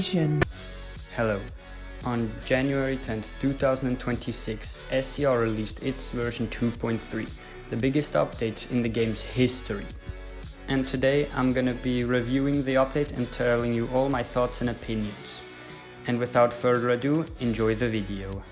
station. Hello. On January 10th, 2026, SCR released its version 2.3, the biggest update in the game's history. And today I'm gonna be reviewing the update and telling you all my thoughts and opinions. And without further ado, enjoy the video.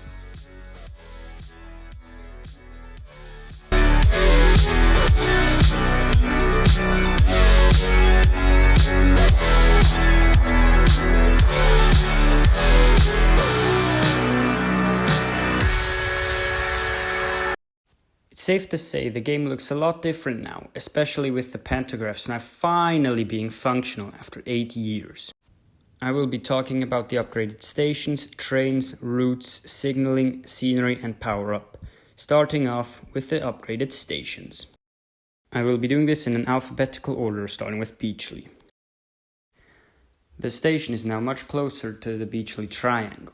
It's safe to say the game looks a lot different now, especially with the pantographs now finally being functional after 8 years. I will be talking about the upgraded stations, trains, routes, signaling, scenery and power-up, starting off with the upgraded stations. I will be doing this in an alphabetical order, starting with Beachley. The station is now much closer to the Beachley Triangle.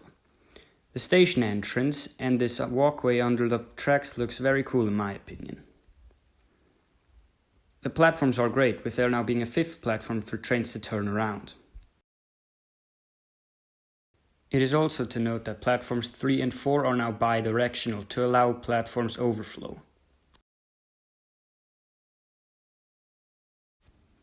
The station entrance and this walkway under the tracks looks very cool in my opinion. The platforms are great, with there now being a 5th platform for trains to turn around. It is also to note that platforms 3 and 4 are now bi-directional to allow platforms overflow.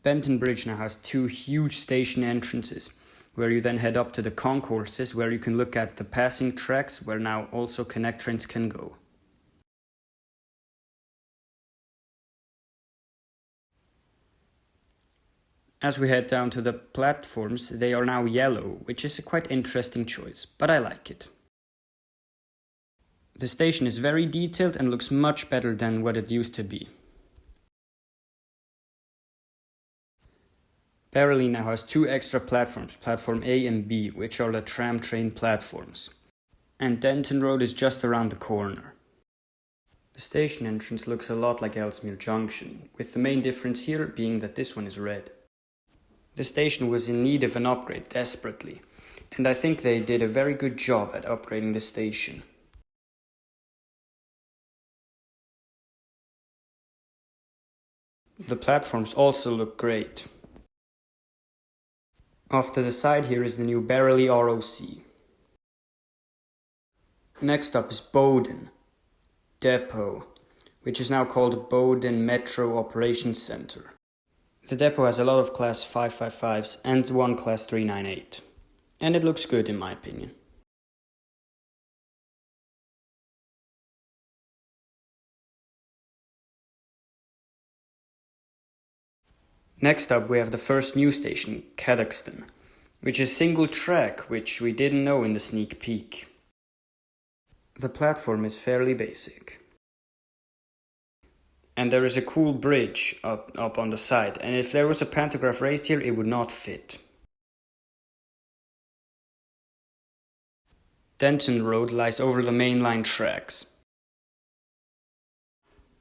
Benton Bridge now has 2 huge station entrances, where you then head up to the concourses where you can look at the passing tracks where now also connect trains can go. As we head down to the platforms, they are now yellow, which is a quite interesting choice, but I like it. The station is very detailed and looks much better than what it used to be. Barely now has 2 extra platforms, platform A and B, which are the tram train platforms. And Denton Road is just around the corner. The station entrance looks a lot like Ellesmere Junction, with the main difference here being that this one is red. The station was in need of an upgrade desperately, and I think they did a very good job at upgrading the station. The platforms also look great. Off to the side here is the new Barely ROC. Next up is Bowden Depot, which is now called Bowden Metro Operations Center. The depot has a lot of Class 555s and one Class 398, and it looks good in my opinion. Next up we have the first new station, Cadoxton, which is single track, which we didn't know in the sneak peek. The platform is fairly basic. And there is a cool bridge up on the side, and if there was a pantograph raised here it would not fit. Denton Road lies over the mainline tracks.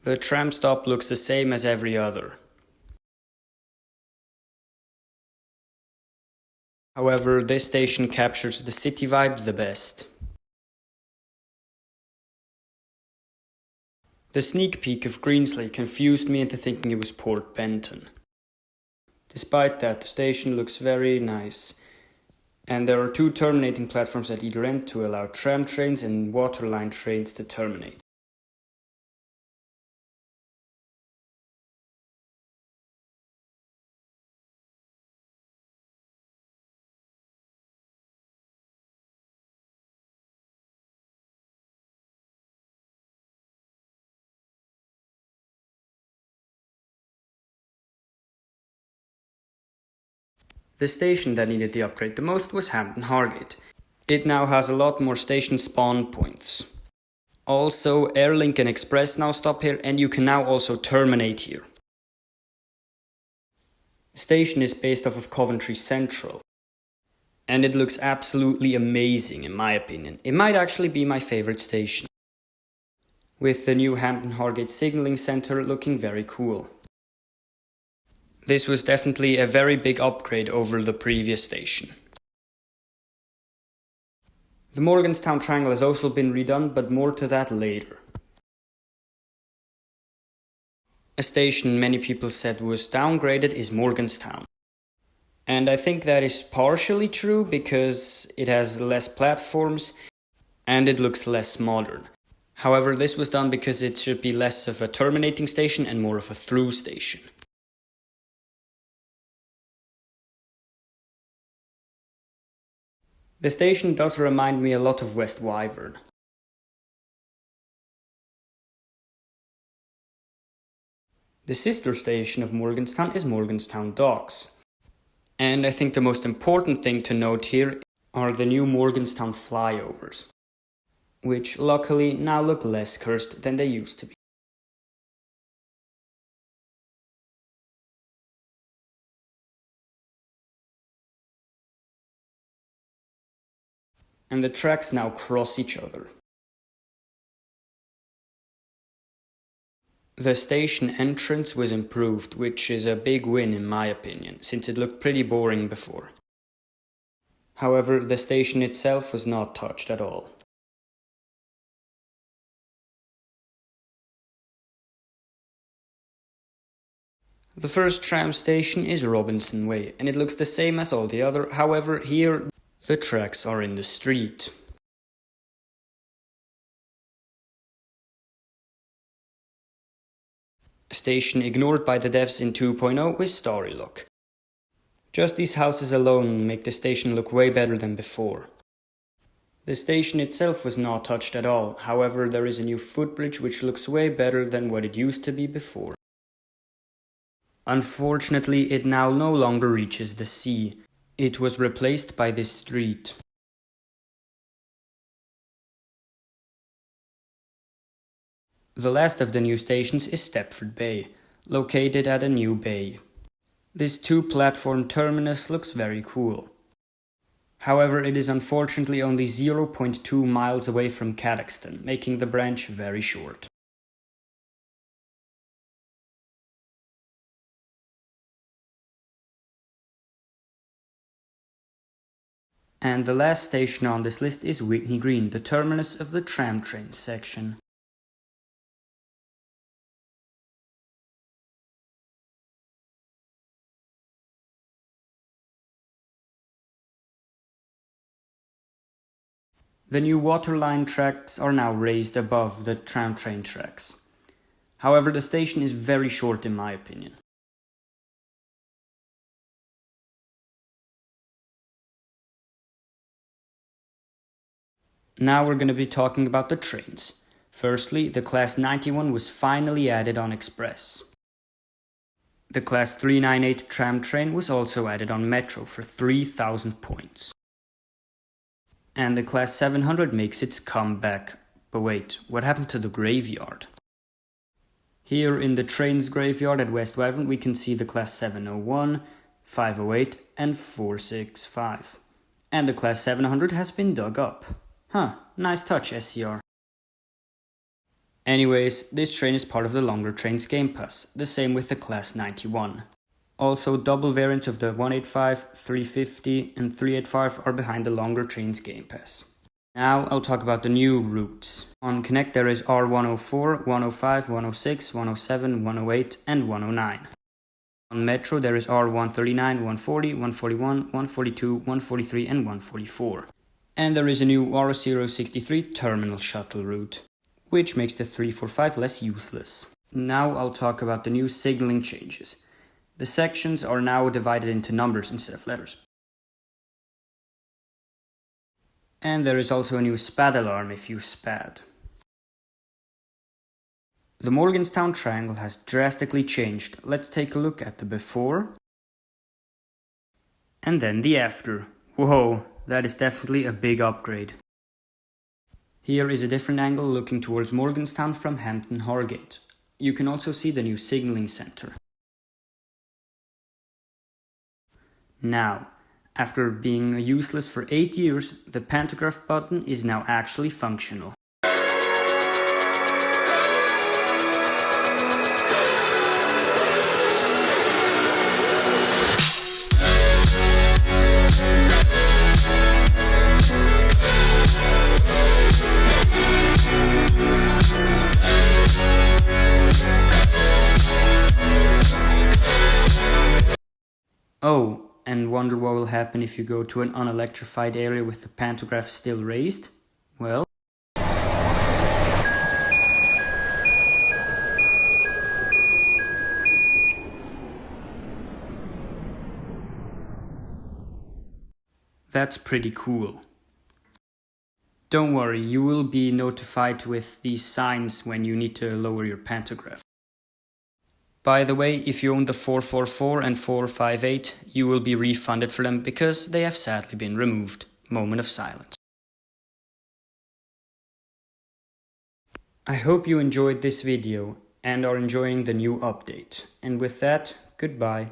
The tram stop looks the same as every other. However, this station captures the city vibe the best. The sneak peek of Greenslade confused me into thinking it was Port Benton. Despite that, the station looks very nice, and there are 2 terminating platforms at either end to allow tram trains and waterline trains to terminate. The station that needed the upgrade the most was Hampton Hargate. It now has a lot more station spawn points. Also, Airlink and Express now stop here, and you can now also terminate here. The station is based off of Coventry Central, and it looks absolutely amazing in my opinion. It might actually be my favorite station, with the new Hampton Hargate Signalling Centre looking very cool. This was definitely a very big upgrade over the previous station. The Morganstown Triangle has also been redone, but more to that later. A station many people said was downgraded is Morganstown. And I think that is partially true because it has less platforms and it looks less modern. However, this was done because it should be less of a terminating station and more of a through station. The station does remind me a lot of West Wyvern. The sister station of Morganstown is Morganstown Docks. And I think the most important thing to note here are the new Morganstown flyovers, which luckily now look less cursed than they used to be. And the tracks now cross each other. The station entrance was improved, which is a big win in my opinion, since it looked pretty boring before. However, the station itself was not touched at all. The first tram station is Robinson Way, and it looks the same as all the other, however here the tracks are in the street. Station ignored by the devs in 2.0 is Storylock. Just these houses alone make the station look way better than before. The station itself was not touched at all, however there is a new footbridge which looks way better than what it used to be before. Unfortunately, it now no longer reaches the sea. It was replaced by this street. The last of the new stations is Stepford Bay, located at a new bay. This two-platform terminus looks very cool. However, it is unfortunately only 0.2 miles away from Cadoxton, making the branch very short. And the last station on this list is Whitney Green, the terminus of the tram train section. The new waterline tracks are now raised above the tram train tracks. However, the station is very short in my opinion. Now we're going to be talking about the trains. Firstly, the Class 91 was finally added on Express. The Class 398 tram train was also added on Metro for 3,000 points. And the Class 700 makes its comeback. But wait, what happened to the graveyard? Here in the trains graveyard at West Wyvern we can see the Class 701, 508 and 465. And the Class 700 has been dug up. Huh, nice touch SCR. Anyways, this train is part of the Longer Trains Game Pass, the same with the Class 91. Also, double variants of the 185, 350 and 385 are behind the Longer Trains Game Pass. Now I'll talk about the new routes. On Connect there is R104, 105, 106, 107, 108 and 109. On Metro there is R139, 140, 141, 142, 143 and 144. And there is a new R063 terminal shuttle route, which makes the 345 less useless. Now I'll talk about the new signaling changes. The sections are now divided into numbers instead of letters. And there is also a new SPAD alarm if you SPAD. The Morganstown Triangle has drastically changed. Let's take a look at the before and then the after. Whoa, that is definitely a big upgrade. Here is a different angle looking towards Morganstown from Hampton Hargate. You can also see the new signaling center. Now, after being useless for 8 years, the pantograph button is now actually functional. Oh, And wonder what will happen if you go to an unelectrified area with the pantograph still raised? Well, that's pretty cool. Don't worry, you will be notified with these signs when you need to lower your pantograph. By the way, if you own the 444 and 458, you will be refunded for them because they have sadly been removed. Moment of silence. I hope you enjoyed this video and are enjoying the new update. And with that, goodbye.